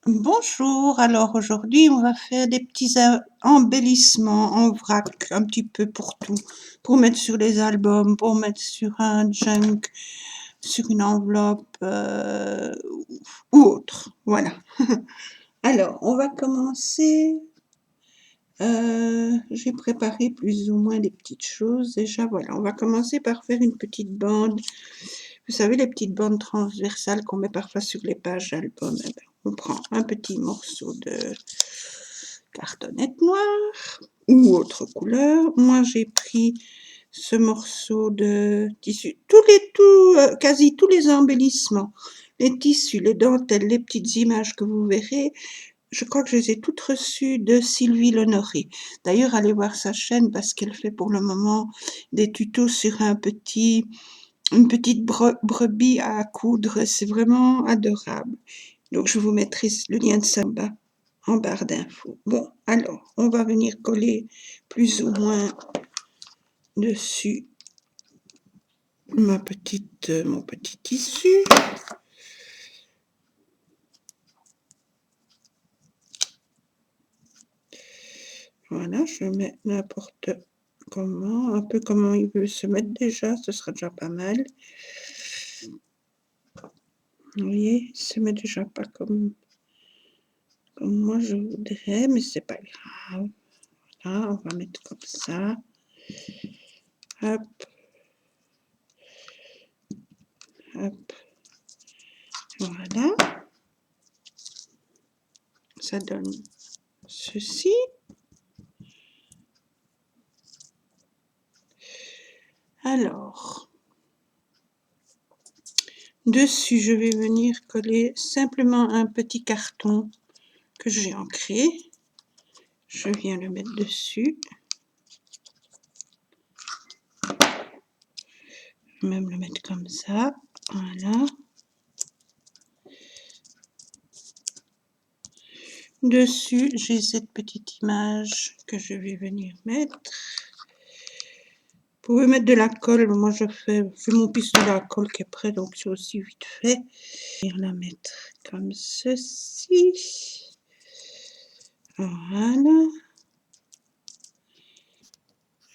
Bonjour, alors aujourd'hui on va faire des petits embellissements en vrac, un petit peu pour tout, pour mettre sur les albums, pour mettre sur un junk, sur une enveloppe ou autre, voilà. Alors on va commencer, j'ai préparé plus ou moins des petites choses déjà, voilà, on va commencer par faire une petite bande. Vous savez, les petites bandes transversales qu'on met parfois sur les pages d'albums. Eh ben, on prend un petit morceau de cartonnette noire ou autre couleur. Moi, j'ai pris ce morceau de tissu. Quasi tous les embellissements, les tissus, les dentelles, les petites images que vous verrez, je crois que je les ai toutes reçues de Sylvie Lenoré. D'ailleurs, allez voir sa chaîne parce qu'elle fait pour le moment des tutos sur une petite brebis à coudre, c'est vraiment adorable. Donc je vous mettrai le lien de ça en barre d'infos. Bon, alors, on va venir coller plus ou moins dessus mon petit tissu. Voilà, je mets n'importe comment, un peu comment il veut se mettre déjà, ce sera déjà pas mal. Vous voyez, il se met déjà pas comme moi je voudrais, mais c'est pas grave. Voilà, on va mettre comme ça. Hop, hop, voilà. Ça donne ceci. Alors, dessus, je vais venir coller simplement un petit carton que j'ai ancré. Je viens le mettre dessus. Je vais même le mettre comme ça. Voilà. Dessus, j'ai cette petite image que je vais venir mettre. Vous pouvez mettre de la colle. Moi, j'ai mon pistolet à colle qui est prêt, donc c'est aussi vite fait. Je vais la mettre comme ceci. Voilà.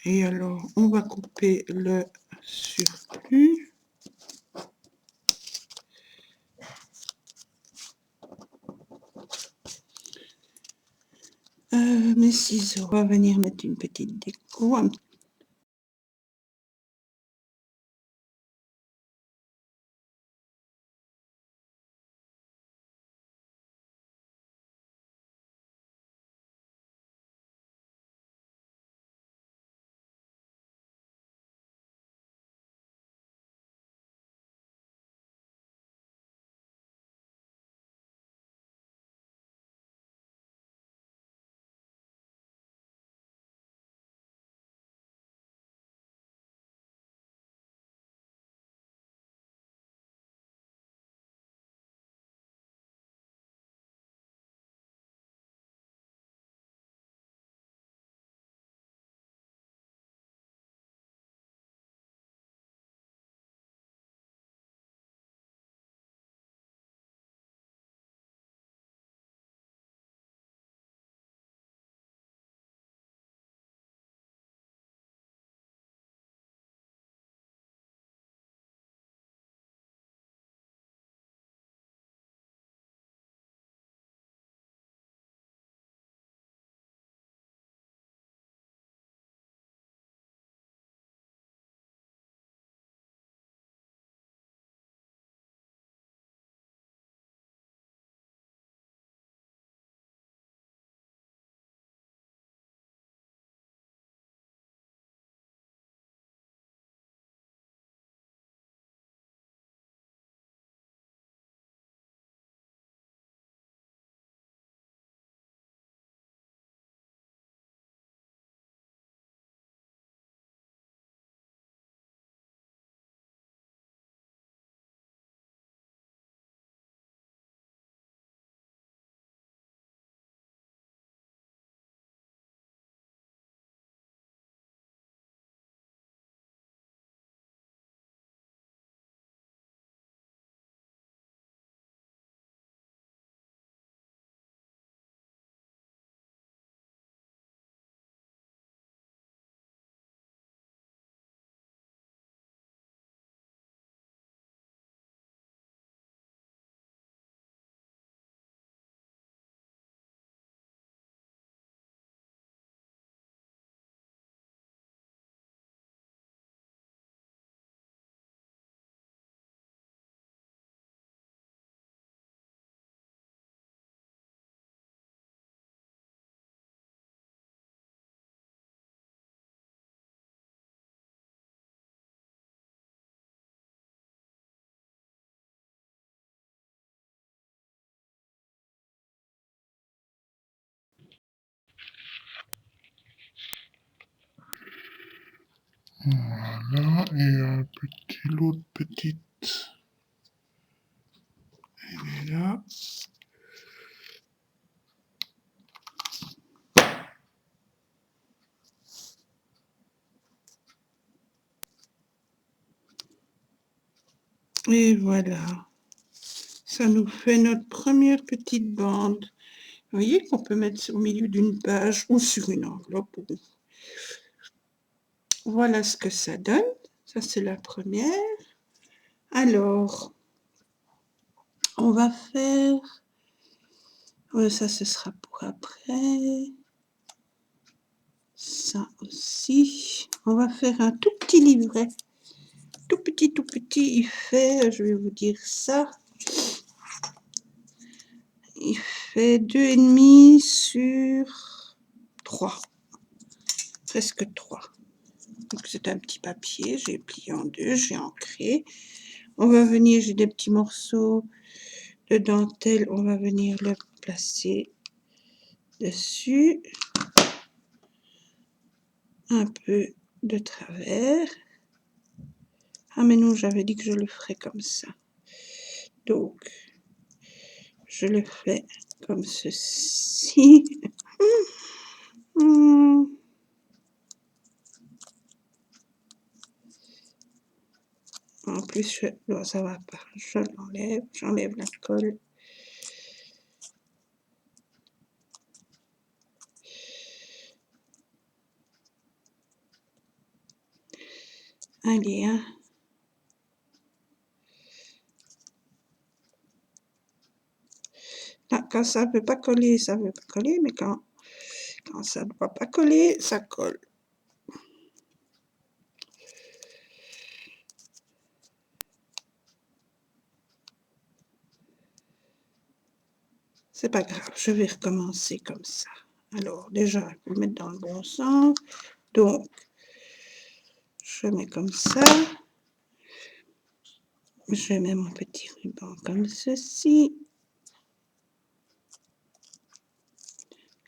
Et alors, on va couper le surplus. Mes ciseaux, on va venir mettre une petite déco, Voilà, et l'autre petite, elle est là. Et voilà, ça nous fait notre première petite bande. Vous voyez qu'on peut mettre au milieu d'une page ou sur une enveloppe. Voilà ce que ça donne. Ça, c'est la première. Alors, on va faire... ça, ce sera pour après. Ça aussi. On va faire un tout petit livret. Tout petit, tout petit. Il fait, je vais vous dire ça. Il fait 2,5 sur 3. Presque 3. Donc, c'est un petit papier. J'ai plié en deux. J'ai ancré. On va venir, j'ai des petits morceaux de dentelle. On va venir le placer dessus. Un peu de travers. Ah mais non, j'avais dit que je le ferais comme ça. Donc, je le fais comme ceci. En plus, non, ça va pas. Je l'enlève, j'enlève la colle. Allez, hein. Là, quand ça ne veut pas coller, ça ne veut pas coller, mais quand ça ne doit pas coller, ça colle. C'est pas grave, je vais recommencer comme ça. Alors, déjà, il faut le mettre dans le bon sens. Donc, je mets comme ça. Je mets mon petit ruban comme ceci.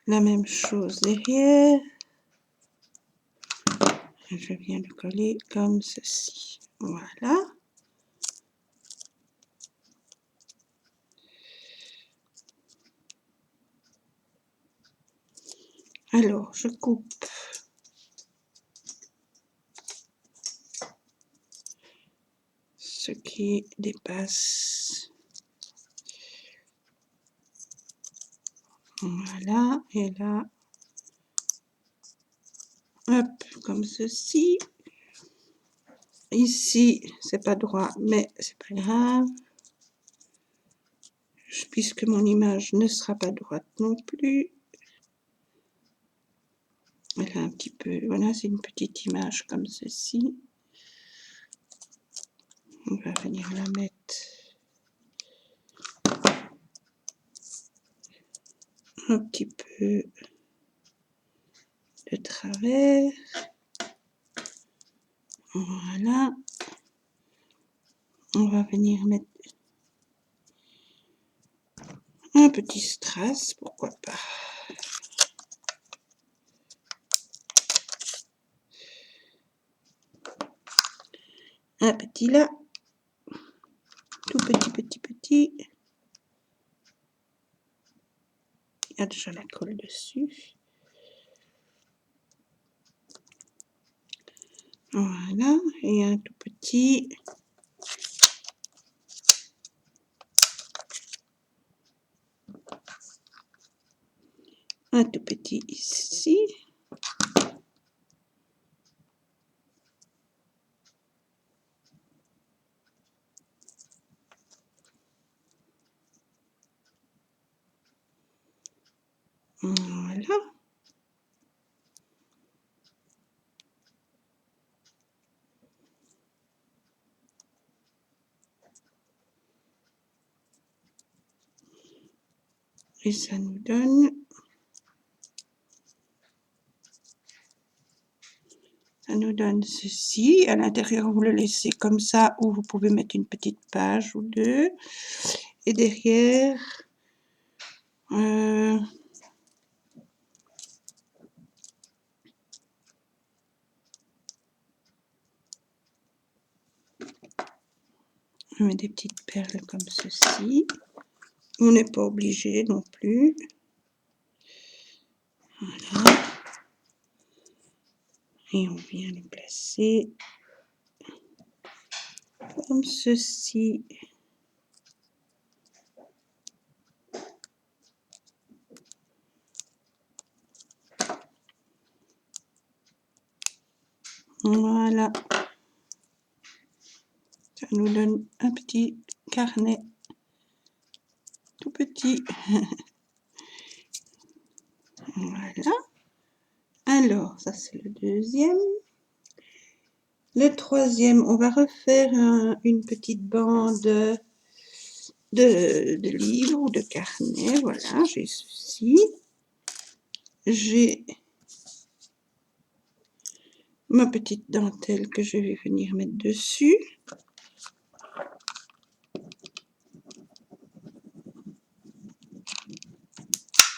La même chose derrière. Je viens le coller comme ceci. Voilà. Alors, je coupe ce qui dépasse. Voilà. Et là, hop, comme ceci. Ici, c'est pas droit, mais c'est pas grave. Puisque mon image ne sera pas droite non plus. Elle a un petit peu, voilà, c'est une petite image comme ceci. On va venir la mettre un petit peu de travers. Voilà. On va venir mettre un petit strass, pourquoi pas. Un petit là. Tout petit, petit, petit. Il y a déjà la colle dessus. Voilà. Et un tout petit. Un tout petit ici. Voilà. Et ça nous donne... Ça nous donne ceci. À l'intérieur, vous le laissez comme ça, ou vous pouvez mettre une petite page ou deux. Et derrière... Je mets des petites perles comme ceci. On n'est pas obligé non plus. Voilà. Et on vient les placer comme ceci. Voilà. Ça nous donne un petit carnet tout petit. Voilà. Alors, ça c'est le deuxième. Le troisième, on va refaire une petite bande de livres ou de carnets. Voilà, j'ai ceci. J'ai ma petite dentelle que je vais venir mettre dessus.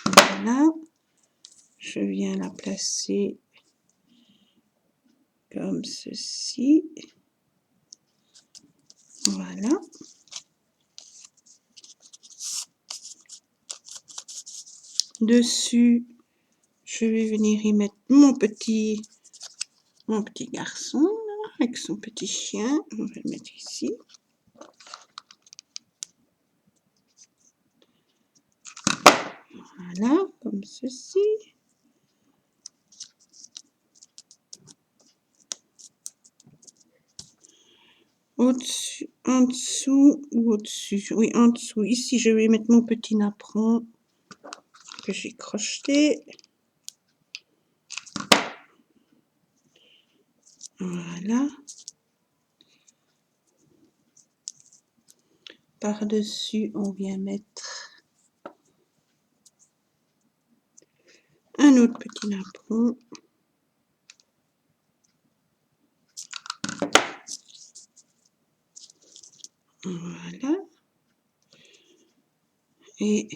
Voilà. Je viens la placer comme ceci. Voilà. Dessus, je vais venir y mettre mon petit garçon là, avec son petit chien. On va le mettre ici. Voilà, comme ceci. Au-dessus, en dessous ou au-dessus? Oui, en dessous. Ici, je vais mettre mon petit napperon que j'ai crocheté. Voilà. Par-dessus, on vient mettre un autre petit napperon. Voilà. Et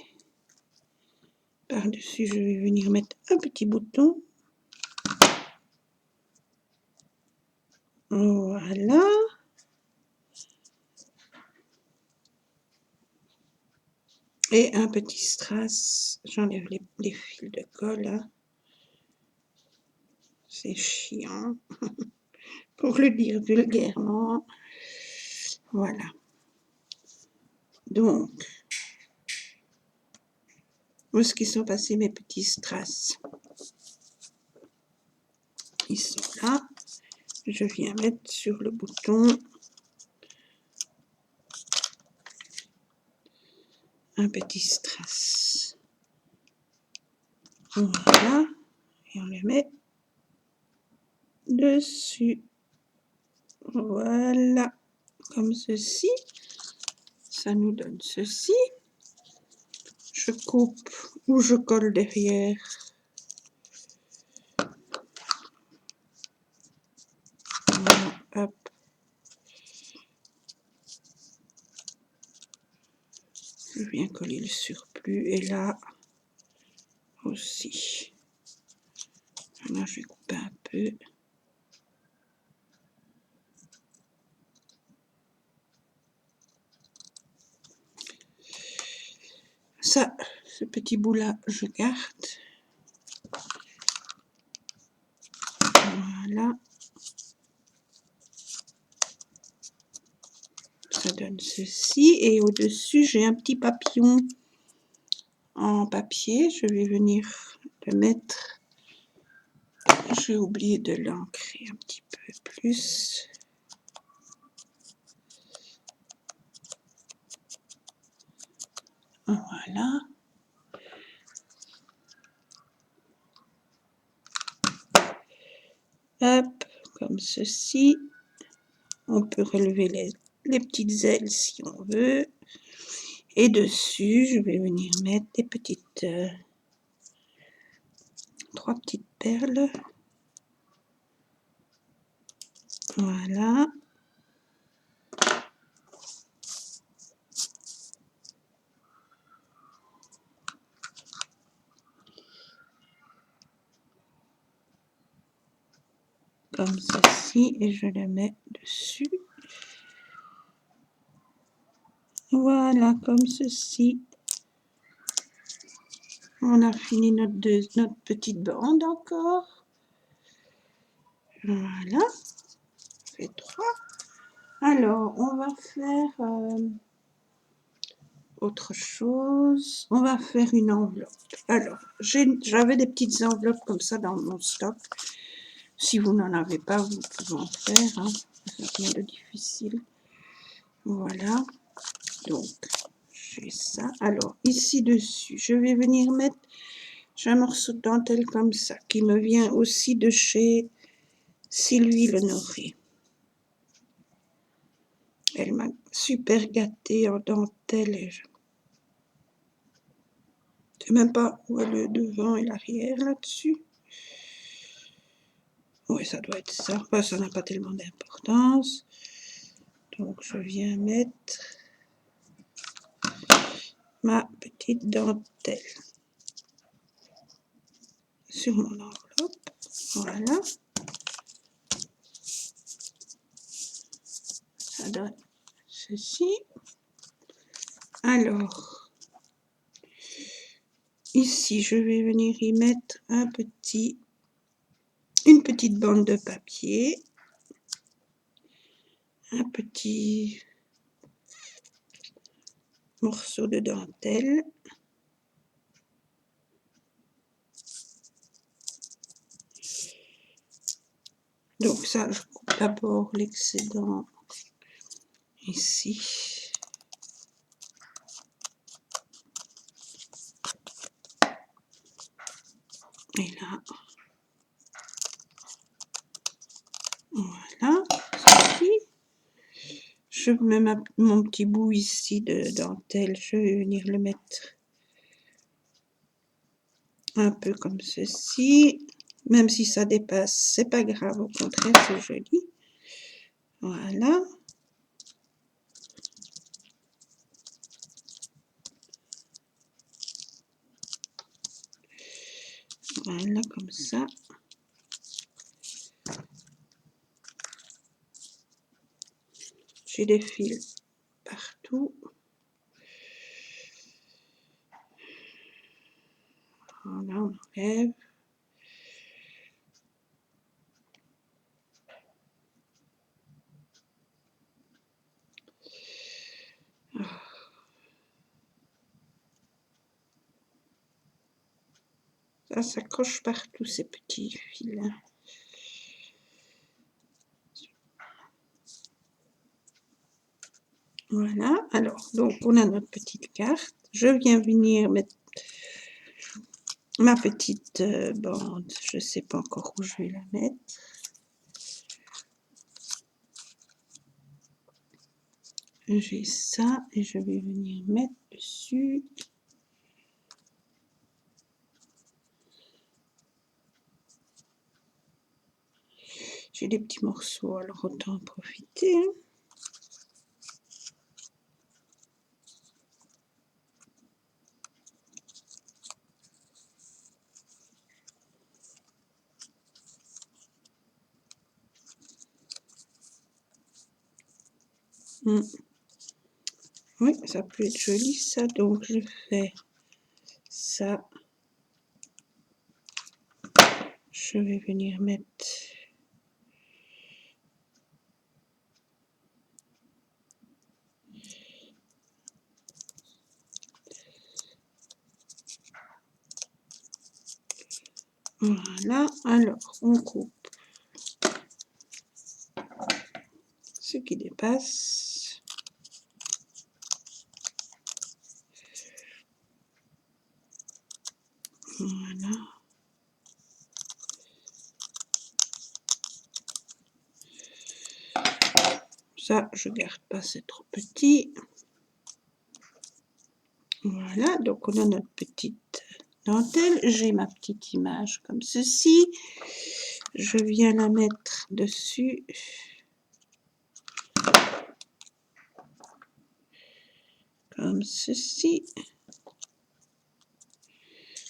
par-dessus, je vais venir mettre un petit bouton. Voilà. Et un petit strass. J'enlève les fils de colle. Hein. C'est chiant. Pour le dire vulgairement. Voilà. Donc, où est-ce qu'ils sont passés mes petits strass? Ils sont là. Je viens mettre sur le bouton un petit strass. Voilà. Et on le met dessus. Voilà. Comme ceci. Ça nous donne ceci. Je coupe ou je colle derrière. Voilà, hop. Je viens coller le surplus et là aussi. Là, je vais couper un peu. Ça, ce petit bout-là, je garde. Voilà. Ça donne ceci. Et au-dessus, j'ai un petit papillon en papier. Je vais venir le mettre. J'ai oublié de l'ancrer un petit peu plus. Voilà. Hop, comme ceci. On peut relever les petites ailes si on veut. Et dessus, je vais venir mettre des petites... 3 petites perles. Voilà. Comme ceci. Et je le mets dessus. Voilà, comme ceci. On a fini notre petite bande encore. Voilà. Ça fait 3. Alors, on va faire autre chose. On va faire une enveloppe. Alors, j'avais des petites enveloppes comme ça dans mon stock. Si vous n'en avez pas, vous pouvez en faire. Hein. C'est rien de difficile. Voilà. Donc, j'ai ça. Alors, ici dessus, je vais venir mettre... J'ai un morceau de dentelle comme ça, qui me vient aussi de chez Sylvie Lenoré. Elle m'a super gâtée en dentelle. Et je ne sais même pas où est le devant et l'arrière là-dessus. Oui, ça doit être ça. Enfin, ça n'a pas tellement d'importance. Donc, je viens mettre ma petite dentelle sur mon enveloppe. Voilà. Ça donne ceci. Alors, ici, je vais venir y mettre une petite bande de papier. Un petit morceau de dentelle. Donc ça, je coupe d'abord l'excédent ici. Et là. Voilà. Ceci. Je mets mon petit bout ici de dentelle. Je vais venir le mettre un peu comme ceci. Même si ça dépasse, c'est pas grave. Au contraire, c'est joli. Voilà. Voilà, comme ça. J'ai des fils partout. Voilà, on enlève. Ça s'accroche partout, ces petits fils. Voilà, alors, donc on a notre petite carte. Je viens venir mettre ma petite bande. Je ne sais pas encore où je vais la mettre. J'ai ça et je vais venir mettre dessus. J'ai des petits morceaux, alors autant en profiter. Oui, ça peut être joli ça, donc je fais ça. Je vais venir mettre voilà, alors on coupe ce qui dépasse. Voilà. Ça, je garde pas, c'est trop petit. Voilà, donc on a notre petite dentelle. J'ai ma petite image comme ceci. Je viens la mettre dessus. Comme ceci.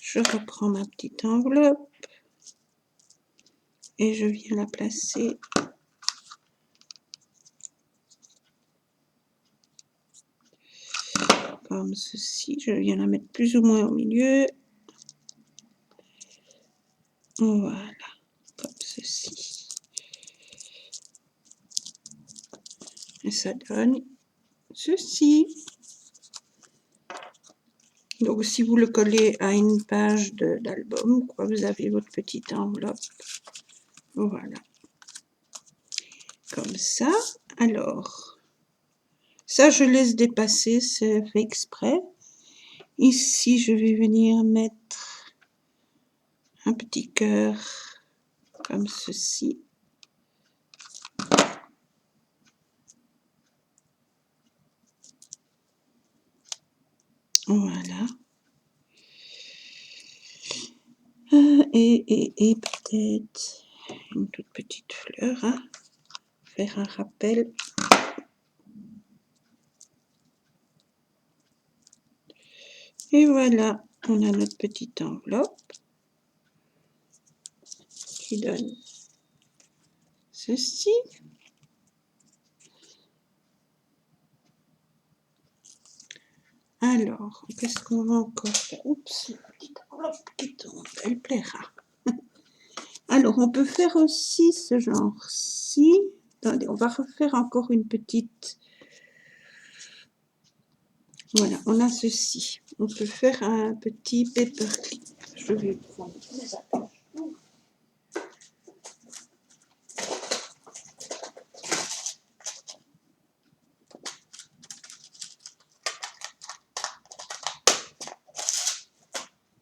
Je reprends ma petite enveloppe. Et je viens la placer comme ceci. Je viens la mettre plus ou moins au milieu. Voilà, comme ceci. Et ça donne ceci. Donc, si vous le collez à une page d'album, vous avez votre petite enveloppe. Voilà. Comme ça. Alors, ça, je laisse dépasser, c'est fait exprès. Ici, je vais venir mettre un petit cœur comme ceci. Voilà. Et peut-être une toute petite fleur, hein. Faire un rappel. Et voilà, on a notre petite enveloppe qui donne ceci. Alors, qu'est-ce qu'on va encore faire? Oups, la petite enveloppe qui tombe, elle plaira. Alors, on peut faire aussi ce genre-ci. Attendez, on va refaire encore une petite. Voilà, on a ceci. On peut faire un petit paperclip. Je vais prendre les attaches.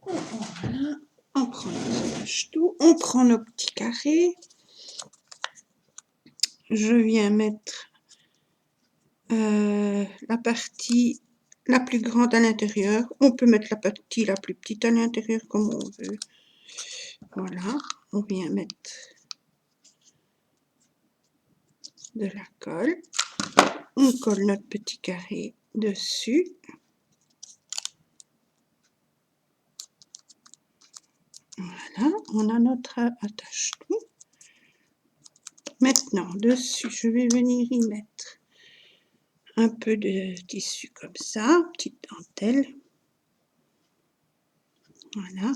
Voilà, on prend les attaches tout. On prend nos petits carrés. Je viens mettre la partie la plus grande à l'intérieur. On peut mettre la partie la plus petite à l'intérieur comme on veut. Voilà, on vient mettre de la colle. On colle notre petit carré dessus. Voilà, on a notre attache-tout. Maintenant, dessus, je vais venir y mettre un peu de tissu comme ça, petite dentelle. Voilà.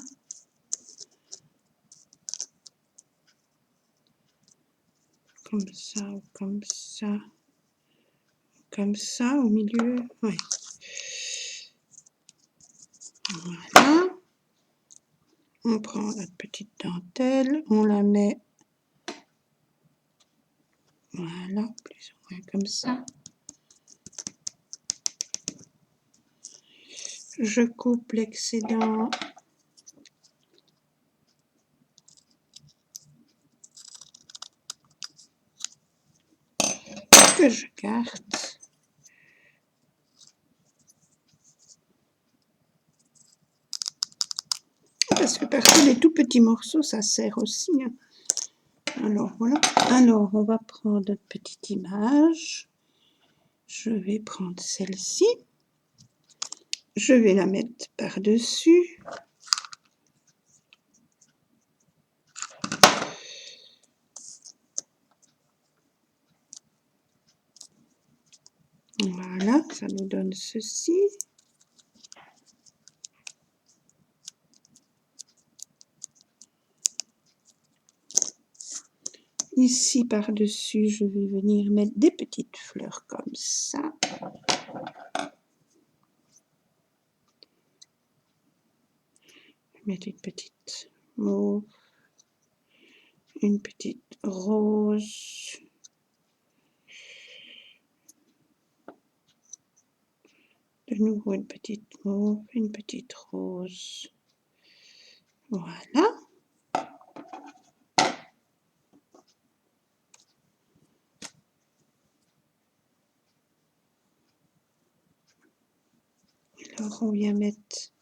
Comme ça ou comme ça. Comme ça au milieu. Ouais. Voilà. On prend notre petite dentelle, on la met. Voilà, plus ou moins comme ça. Je coupe l'excédent. Que je garde. Parce que parfois les tout petits morceaux, ça sert aussi. Hein. Alors voilà. Alors on va prendre notre petite image. Je vais prendre celle-ci. Je vais la mettre par-dessus. Voilà, ça nous donne ceci. Ici, par-dessus, je vais venir mettre des petites fleurs comme ça. Je vais mettre une petite mauve, une petite rose. De nouveau une petite mauve, une petite rose. Voilà. Alors on vient mettre,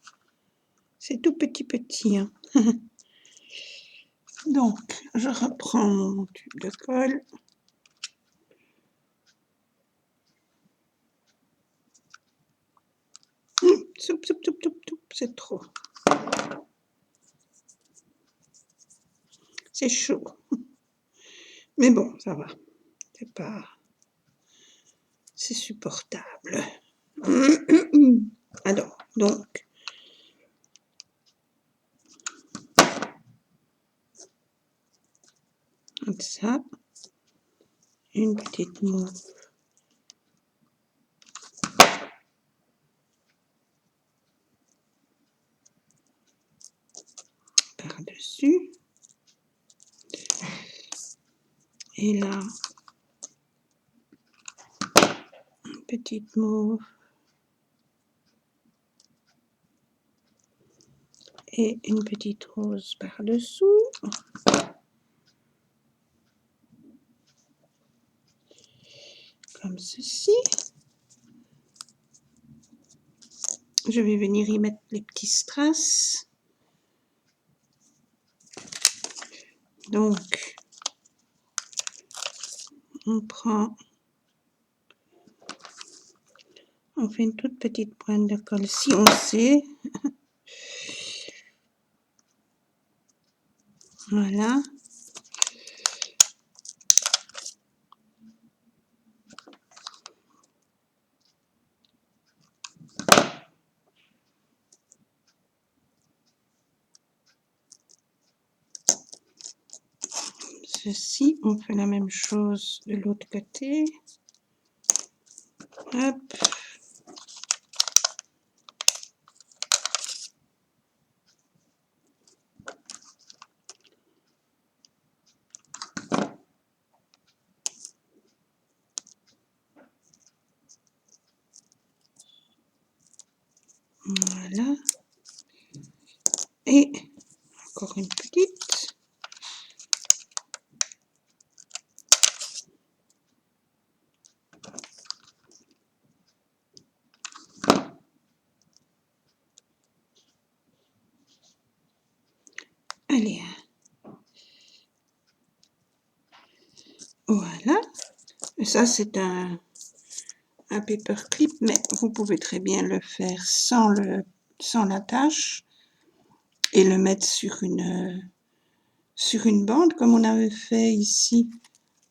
c'est tout petit, hein. Donc je reprends mon tube de colle. Soup, soup, soup, soup, soup, c'est trop. C'est chaud. Mais bon, ça va. C'est pas... C'est supportable. Alors, donc, comme ça, une petite mauve par-dessus. Et là, une petite mauve. Et une petite rose par-dessous. Comme ceci. Je vais venir y mettre les petits strass. Donc, on fait une toute petite pointe de colle si on sait. Voilà. Ceci, on fait la même chose de l'autre côté. Hop. Voilà. Et encore une petite. Allez. Voilà. Et ça, c'est un paperclip, mais vous pouvez très bien le faire sans la tâche et le mettre sur une bande, comme on avait fait ici.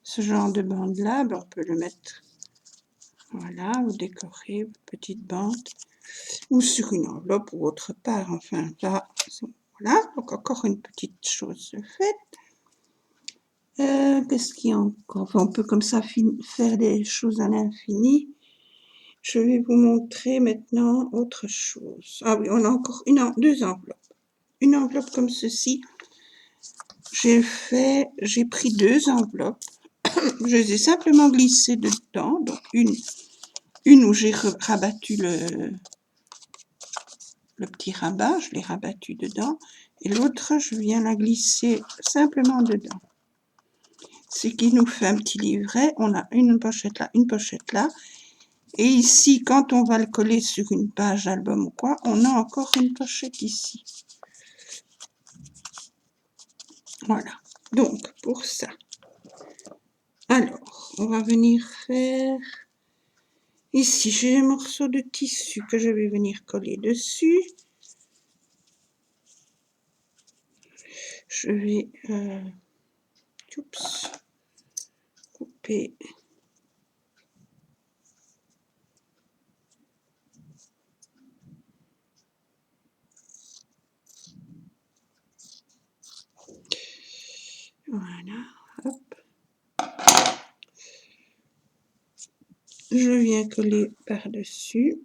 Ce genre de bande-là, on peut le mettre, voilà, vous décorez votre petite bande, ou sur une enveloppe ou autre part, enfin, là, voilà, donc encore une petite chose faite. Qu'est-ce qu'il y a encore? Enfin, on peut comme ça faire des choses à l'infini. Je vais vous montrer maintenant autre chose. Ah oui, on a encore deux enveloppes. Une enveloppe comme ceci. J'ai pris deux enveloppes. Je les ai simplement glissées dedans. Donc une où j'ai rabattu le petit rabat, je l'ai rabattu dedans. Et l'autre, je viens la glisser simplement dedans. Ce qui nous fait un petit livret. On a une pochette là, une pochette là. Et ici, quand on va le coller sur une page album ou quoi, on a encore une pochette ici. Voilà. Donc, pour ça. Alors, on va venir faire... Ici, j'ai un morceau de tissu que je vais venir coller dessus. Je vais couper. Voilà, hop. Je viens coller par-dessus.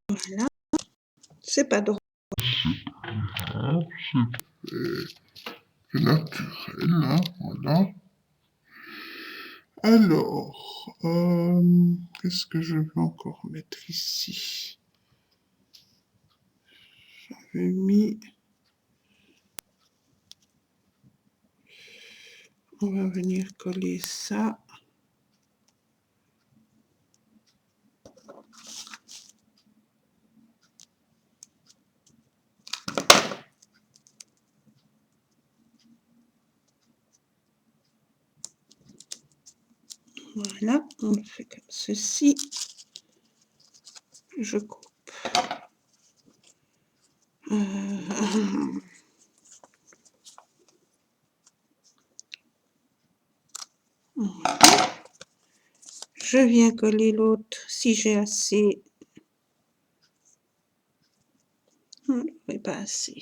Voilà. C'est pas drôle. C'est naturel, là, voilà. Alors, qu'est-ce que je vais encore mettre ici? J'avais mis... On va venir coller ça. Voilà, on le fait comme ceci. Je coupe. Voilà. Je viens coller l'autre si j'ai assez. Mais pas assez.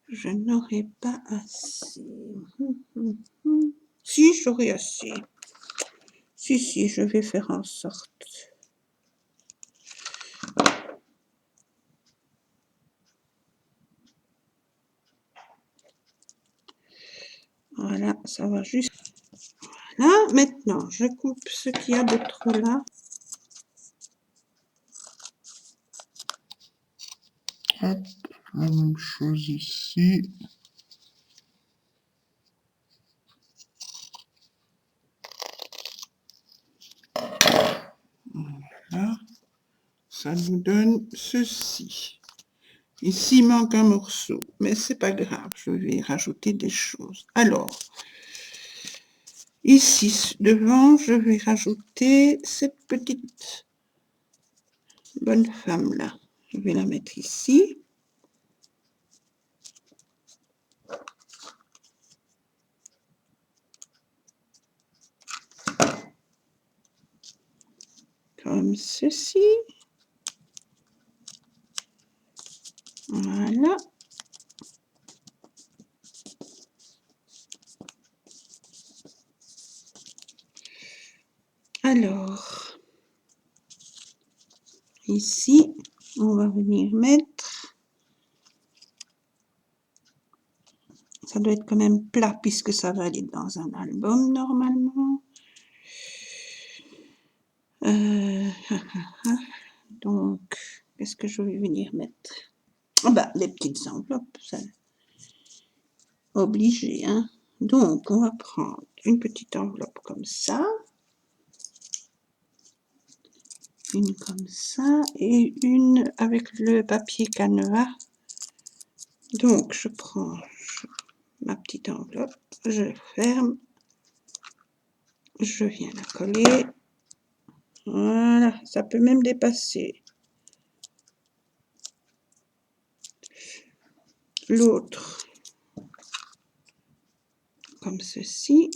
Je n'aurai pas assez. Si, j'aurai assez. Si, je vais faire en sorte. Voilà, ça va juste. Voilà, maintenant, je coupe ce qu'il y a de trop là. Hop, la même chose ici. Voilà, ça nous donne ceci. Ici, il manque un morceau, mais c'est pas grave, je vais rajouter des choses. Alors, ici, devant, je vais rajouter cette petite bonne femme-là. Je vais la mettre ici. Comme ceci. Voilà. Alors, ici, on va venir mettre, ça doit être quand même plat puisque ça va aller dans un album normalement. Donc, qu'est-ce que je vais venir mettre? Ah bah, les petites enveloppes, ça, obligé, hein. Donc, on va prendre une petite enveloppe comme ça, une comme ça, et une avec le papier canevas. Donc, je prends ma petite enveloppe, je ferme, je viens la coller. Voilà, ça peut même dépasser. L'autre, comme ceci.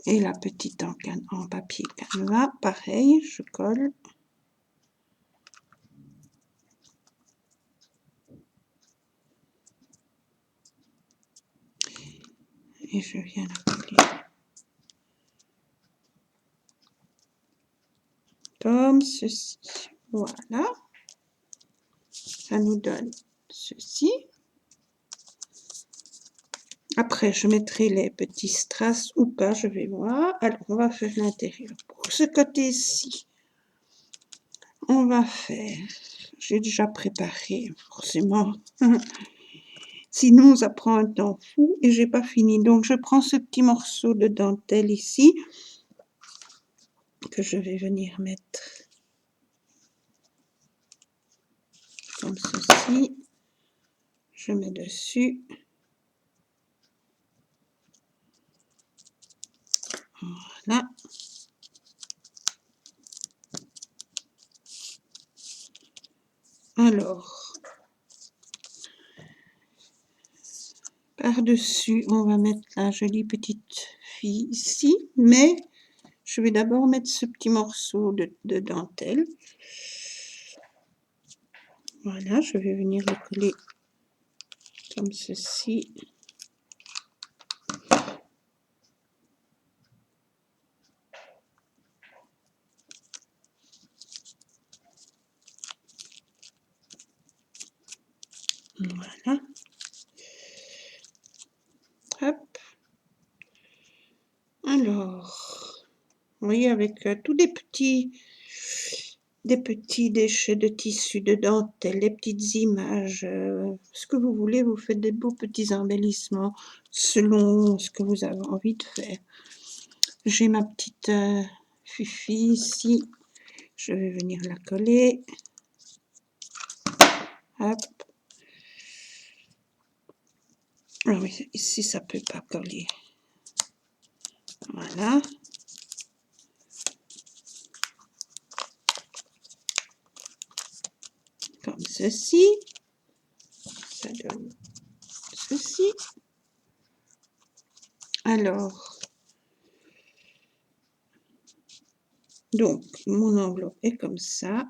Et la petite en papier canevas, pareil, je colle. Et je viens la coller. Comme ceci. Voilà. Ça nous donne ceci. Après, je mettrai les petits strass ou pas, je vais voir. Alors, on va faire l'intérieur. Pour ce côté-ci, on va faire... J'ai déjà préparé, forcément. Sinon, ça prend un temps fou et j'ai pas fini. Donc, je prends ce petit morceau de dentelle ici que je vais venir mettre comme ceci. Je mets dessus. Voilà. Alors, par-dessus, on va mettre la jolie petite fille ici, mais je vais d'abord mettre ce petit morceau de dentelle. Voilà, je vais venir le coller comme ceci. Voilà. Hop. Alors, vous voyez, avec tous des petits déchets de tissu, de dentelle, les petites images, ce que vous voulez, vous faites des beaux petits embellissements selon ce que vous avez envie de faire. J'ai ma petite fifi ici, je vais venir la coller. Hop. Ah oui, ici ça peut pas coller. Voilà. Comme ceci. Ça donne ceci. Alors, donc, mon enveloppe est comme ça.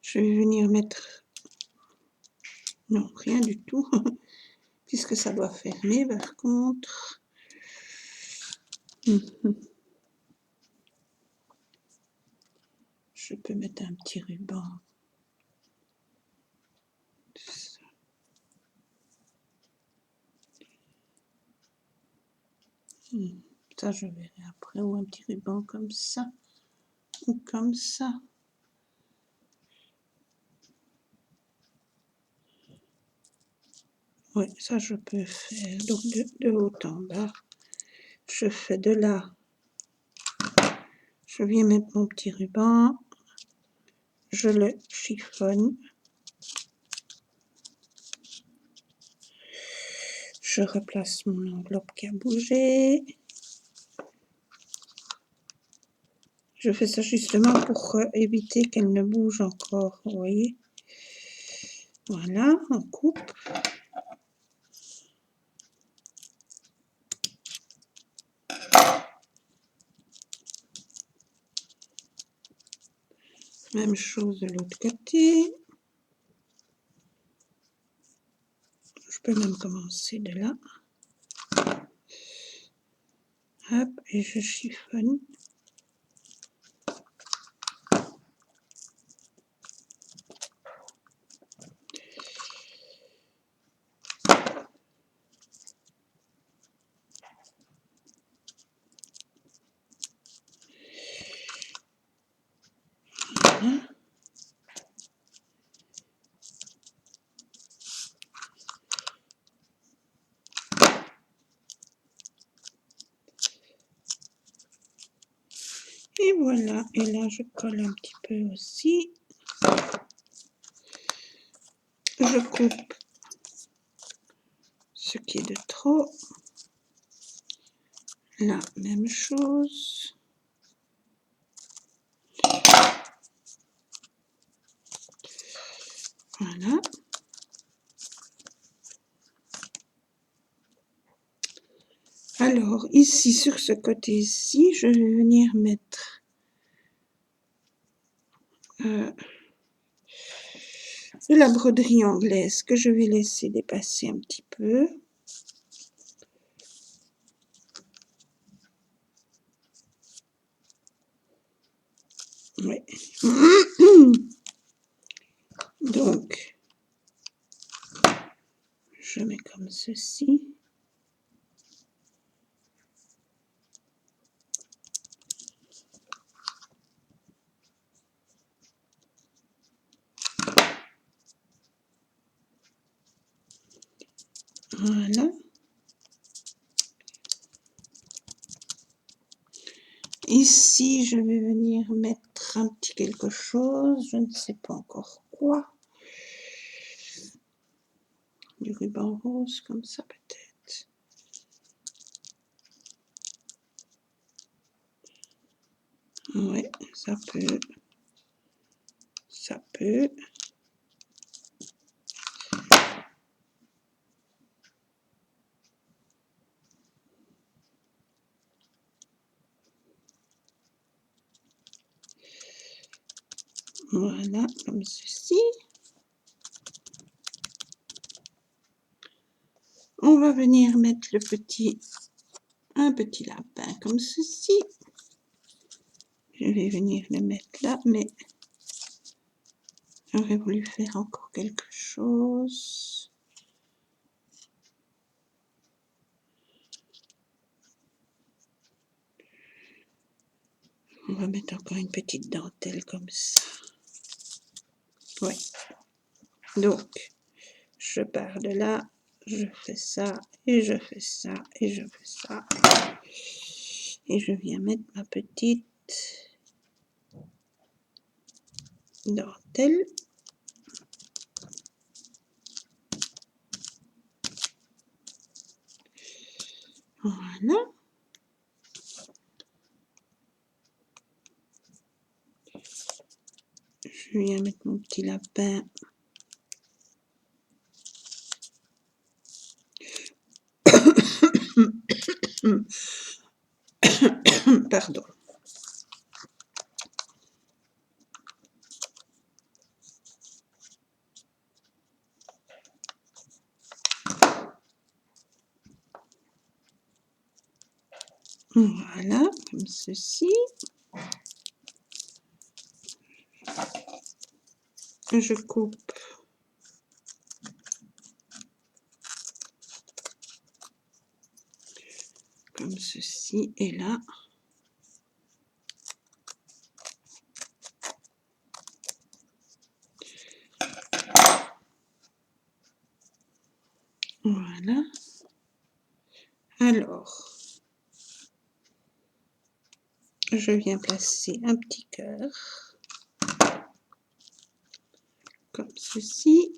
Je vais venir mettre... Non, rien du tout. Puisque ça doit fermer, par contre. Je peux mettre un petit ruban. Ça, je verrai après. Ou un petit ruban comme ça. Ou comme ça. Oui, ça, je peux faire. Donc, de haut en bas. Je fais de là. Je viens mettre mon petit ruban. Je le chiffonne. Je replace mon enveloppe qui a bougé. Je fais ça justement pour éviter qu'elle ne bouge encore, vous voyez. Voilà, on coupe. Même chose de l'autre côté. Je peux même commencer de là. Hop, et je chiffonne. Voilà. Et voilà, et là je colle un petit peu aussi. Je coupe ce qui est de trop. Là, même chose. Voilà. Alors, ici, sur ce côté-ci, je vais venir mettre de la broderie anglaise que je vais laisser dépasser un petit peu. Oui. Donc, je mets comme ceci. Voilà. Ici, je vais venir mettre un petit quelque chose, je ne sais pas encore quoi. Du ruban rose, comme ça peut-être. Oui, ça peut. Ça peut. Voilà, comme ceci. On va venir mettre un petit lapin comme ceci. Je vais venir le mettre là, mais j'aurais voulu faire encore quelque chose. On va mettre encore une petite dentelle comme ça. Oui. Donc, je pars de là, je fais ça, et je fais ça, et je fais ça. Et je viens mettre ma petite dentelle. Voilà. Je viens mettre mon petit lapin. Pardon. Voilà, comme ceci. Je coupe comme ceci et là. Voilà. Alors, je viens placer un petit cœur, comme ceci.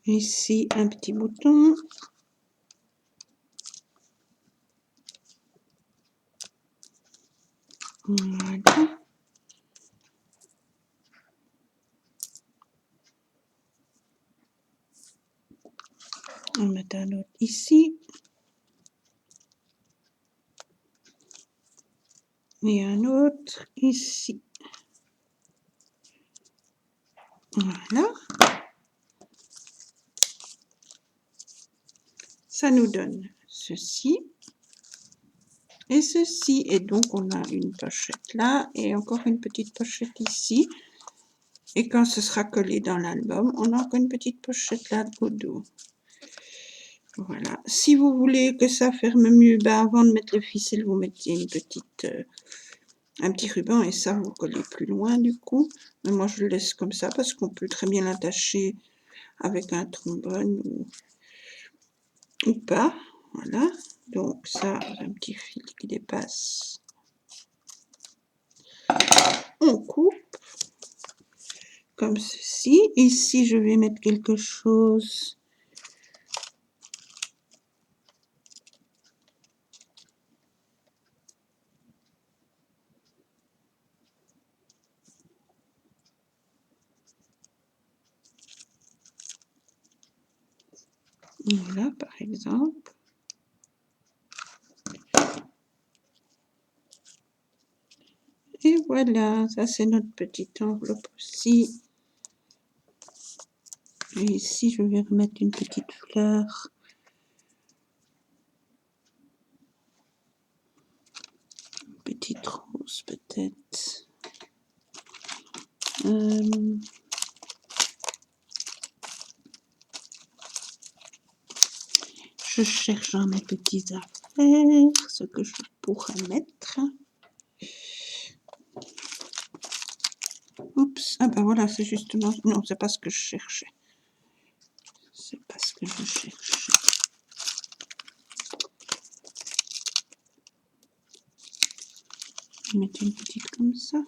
Ici, un petit bouton. Voilà. On va mettre un autre ici. Et un autre ici. Voilà. Ça nous donne ceci et ceci. Et donc, on a une pochette là et encore une petite pochette ici. Et quand ce sera collé dans l'album, on a encore une petite pochette là au dos. Voilà. Si vous voulez que ça ferme mieux, ben avant de mettre le ficelle, vous mettez une petite, un petit ruban et ça, vous collez plus loin du coup. Mais moi, je le laisse comme ça parce qu'on peut très bien l'attacher avec un trombone ou pas. Voilà. Donc ça, un petit fil qui dépasse. On coupe comme ceci. Ici, je vais mettre quelque chose. Voilà, par exemple. Et voilà, ça c'est notre petite enveloppe aussi. Et ici, je vais remettre une petite fleur. Une petite rose peut-être. Je cherche dans mes petites affaires ce que je pourrais mettre. Oups, ah ben voilà, c'est justement... Non, c'est pas ce que je cherchais. C'est pas ce que je cherchais. Je vais mettre une petite comme ça.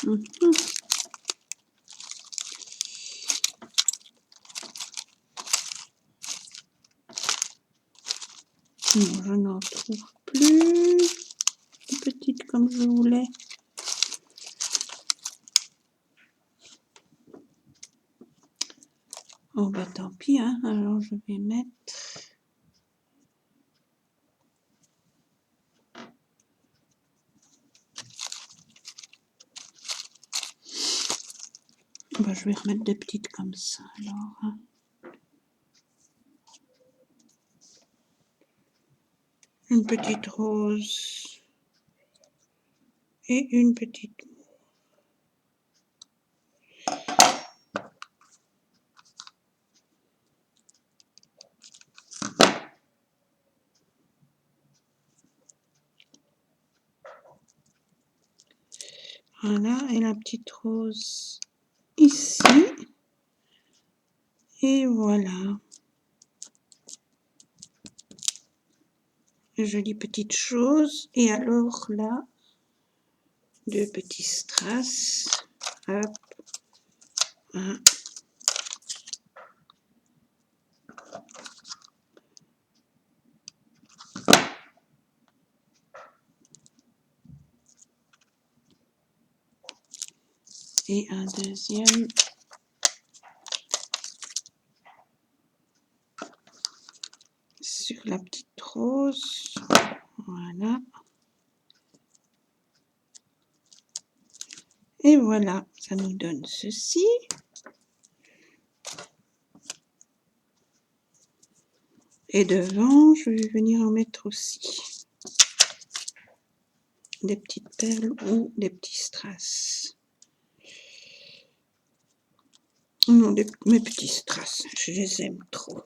Non, je n'en trouve plus. Une petite comme je voulais. Oh bah tant pis, hein. Alors je vais mettre... Bah, je vais remettre des petites comme ça alors. Hein. Une petite rose et une petite. Voilà, et la petite rose ici. Et voilà. Jolie petite chose. Et alors là, deux petits strass. Hop. Hein. et un deuxième. Sur la petite rose, voilà. Et voilà, ça nous donne ceci. Et devant, je vais venir en mettre aussi des petites perles ou des petits strass. Non, mes petits strass, je les aime trop.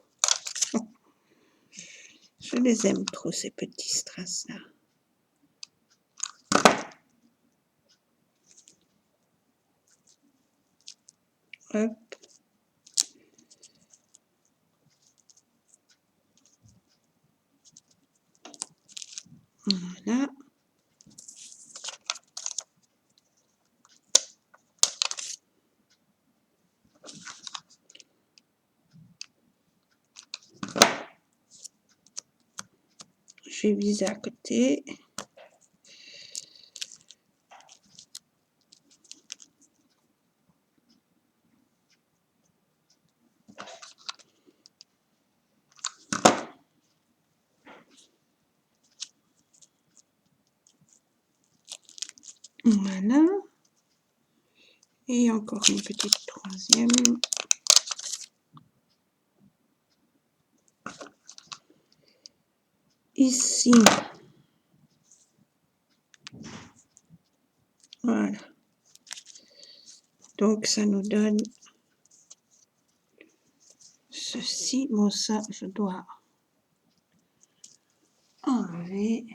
Je les aime trop, ces petits strass-là. Hop. Voilà. Je vais viser à côté. Voilà. Et encore une petite troisième. Ici. Voilà. Donc, ça nous donne ceci. Bon, ça, je dois enlever.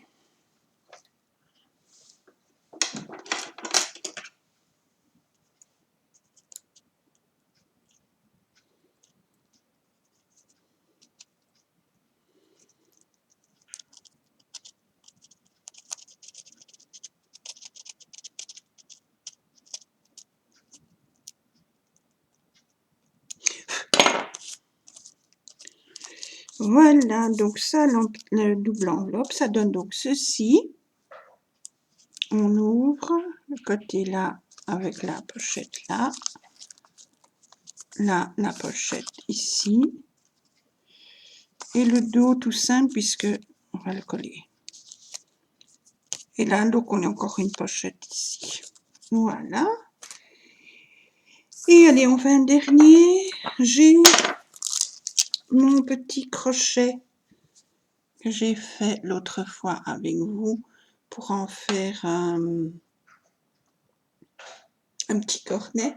Voilà, donc ça, le double enveloppe, ça donne donc ceci. On ouvre le côté là avec la pochette là. Là, la pochette ici. Et le dos tout simple puisque on va le coller. Et là, donc, on a encore une pochette ici. Voilà. Et allez, on fait un dernier. J'ai mon petit crochet que j'ai fait l'autre fois avec vous pour en faire un petit cornet.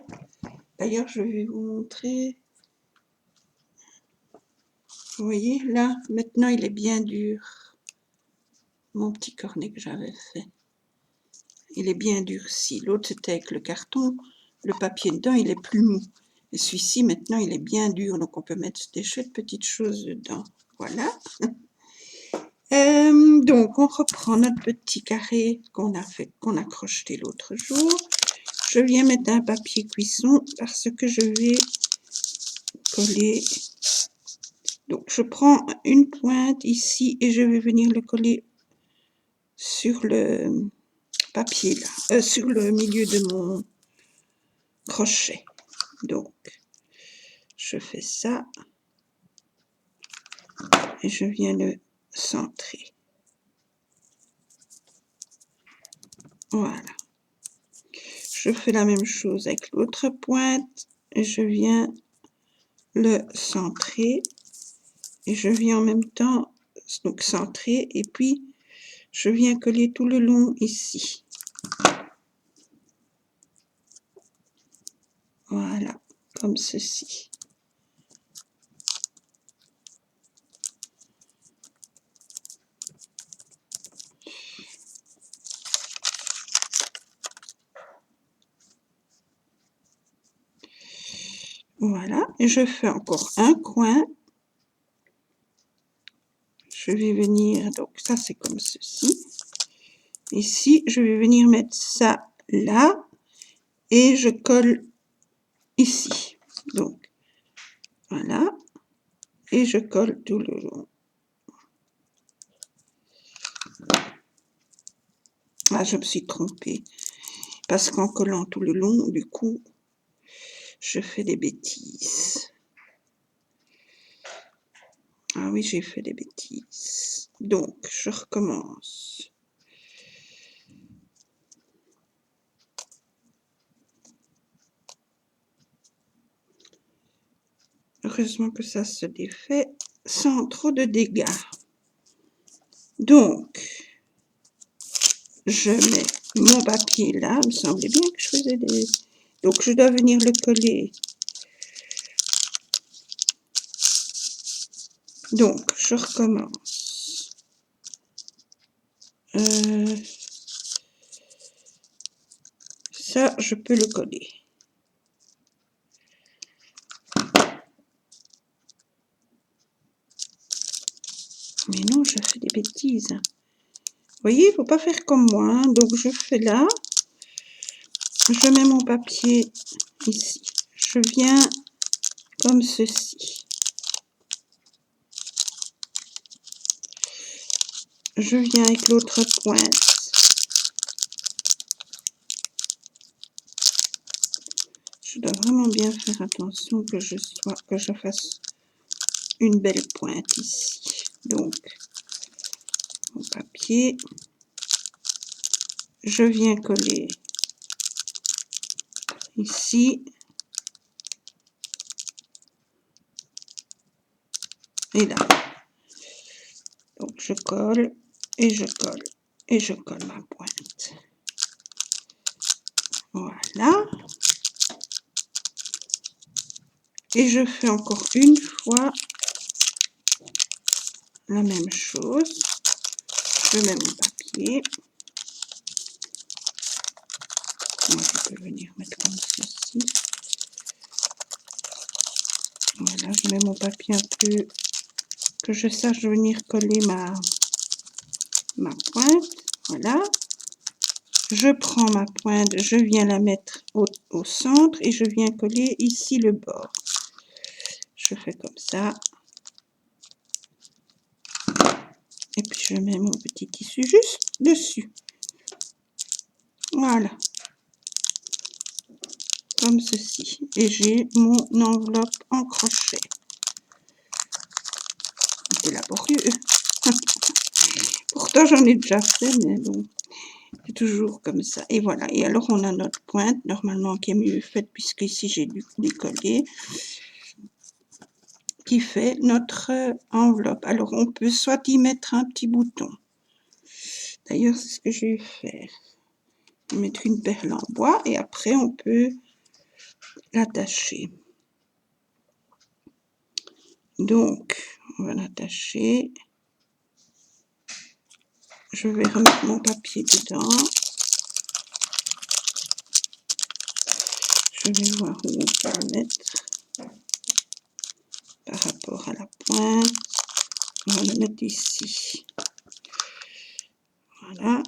D'ailleurs, je vais vous montrer. Vous voyez, là, maintenant, il est bien dur. Mon petit cornet que j'avais fait. Il est bien durci. L'autre, c'était avec le carton. Le papier dedans, il est plus mou. Et celui-ci, maintenant, il est bien dur. Donc, on peut mettre des chouettes petites choses dedans. Voilà. Donc, on reprend notre petit carré qu'on a fait, qu'on a crocheté l'autre jour. Je viens mettre un papier cuisson parce que je vais coller. Donc, je prends une pointe ici et je vais venir le coller sur le papier là, sur le milieu de mon crochet. Donc, je fais ça et je viens le centrer. Voilà. Je fais la même chose avec l'autre pointe et je viens le centrer et je viens en même temps donc centrer et puis je viens coller tout le long ici. Voilà, comme ceci. Voilà, et je fais encore un coin. Je vais venir, donc ça c'est comme ceci. Ici, je vais venir mettre ça là et je colle ici. Donc, voilà, et je colle tout le long. Ah, je me suis trompée. Parce qu'en collant tout le long, du coup, je fais des bêtises. Ah oui, j'ai fait des bêtises. Donc, je recommence. Heureusement que ça se défait sans trop de dégâts. Donc, je mets mon papier là. Il me semblait bien que je faisais des... Donc, je dois venir le coller. Donc, je recommence. Ça, je peux le coller. Mais non, je fais des bêtises. Vous voyez, il ne faut pas faire comme moi. Hein. Donc, je fais là. Je mets mon papier ici. Je viens comme ceci. Je viens avec l'autre pointe. Je dois vraiment bien faire attention que je fasse une belle pointe ici. Donc, mon papier, je viens coller ici et là. Donc, je colle et je colle et je colle ma pointe. Voilà. Et je fais encore une fois la même chose. Je mets mon papier. Moi, je peux venir mettre comme ceci. Voilà, je mets mon papier un peu, que je sache venir coller ma pointe. Voilà. Je prends ma pointe, je viens la mettre au centre et je viens coller ici le bord. Je fais comme ça. Et puis je mets mon petit tissu juste dessus. Voilà. Comme ceci. Et j'ai mon enveloppe en crochet. C'est laborieux. Pourtant j'en ai déjà fait, mais bon. C'est toujours comme ça. Et voilà. Et alors on a notre pointe, normalement qui est mieux faite, puisque ici j'ai dû décoller, qui fait notre enveloppe. Alors on peut soit y mettre un petit bouton. D'ailleurs, c'est ce que je vais faire. Mettre une perle en bois et après on peut l'attacher. Donc, on va l'attacher. Je vais remettre mon papier dedans. Je vais voir où on peut le mettre par rapport à la pointe. On va le mettre ici. Voilà.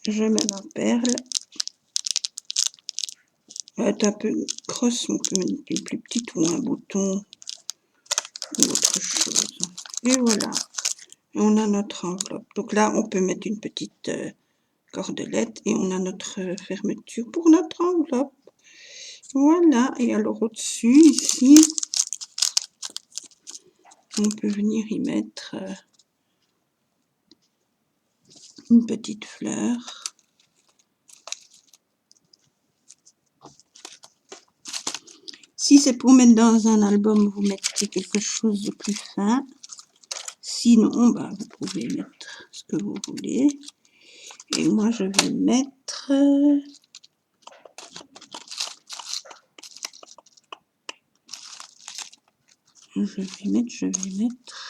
Je mets ma perle. Elle va être un peu grosse, on peut mettre une plus petite ou un bouton ou autre chose. Et voilà. Et on a notre enveloppe. Donc là, on peut mettre une petite cordelette et on a notre fermeture pour notre enveloppe. Voilà. Et alors au-dessus, ici, on peut venir y mettre une petite fleur. Si c'est pour mettre dans un album, vous mettez quelque chose de plus fin. Sinon, bah, vous pouvez mettre ce que vous voulez. Et moi, je vais mettre... Je vais mettre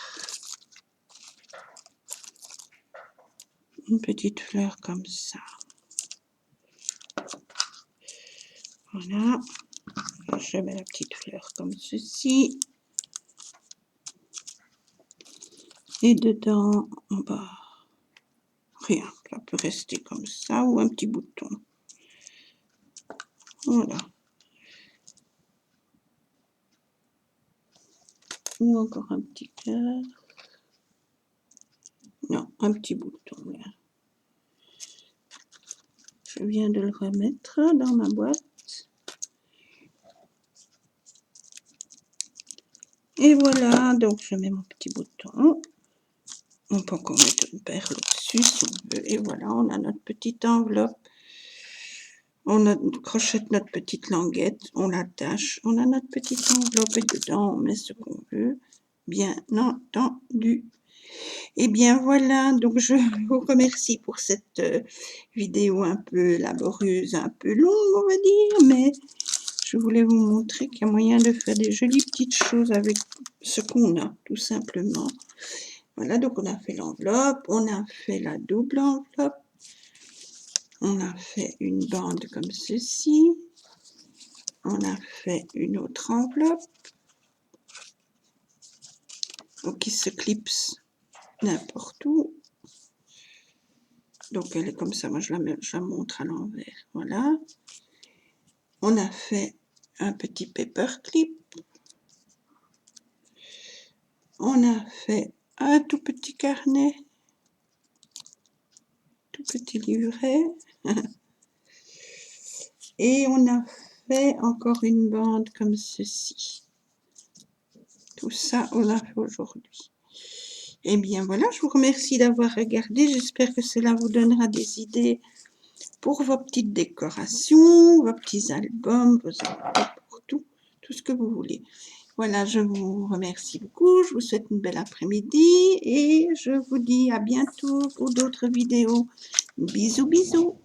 une petite fleur comme ça. Voilà. Je mets la petite fleur comme ceci. Et dedans, bah, rien. Ça peut rester comme ça ou un petit bouton. Voilà. Ou encore un petit cœur. Non, un petit bouton là. Je viens de le remettre dans ma boîte. Et voilà, donc je mets mon petit bouton. On peut encore mettre une perle au-dessus si on veut. Et voilà, on a notre petite enveloppe. On crochette notre petite languette, on l'attache. On a notre petite enveloppe et dedans on met ce qu'on veut, bien entendu. Et bien voilà, donc je vous remercie pour cette vidéo un peu laborieuse, un peu longue on va dire, mais je voulais vous montrer qu'il y a moyen de faire des jolies petites choses avec ce qu'on a, tout simplement. Voilà, donc on a fait l'enveloppe, on a fait la double enveloppe, on a fait une bande comme ceci, on a fait une autre enveloppe qui se clipse n'importe où. Donc elle est comme ça, moi je la montre à l'envers, voilà. On a fait un petit paperclip. On a fait un tout petit carnet, tout petit livret. Et on a fait encore une bande comme ceci. Tout ça, on l'a fait aujourd'hui. Et bien voilà, je vous remercie d'avoir regardé. J'espère que cela vous donnera des idées pour vos petites décorations, vos petits albums, vos enveloppes, pour tout ce que vous voulez. Voilà, je vous remercie beaucoup. Je vous souhaite une belle après-midi et je vous dis à bientôt pour d'autres vidéos. Bisous, bisous.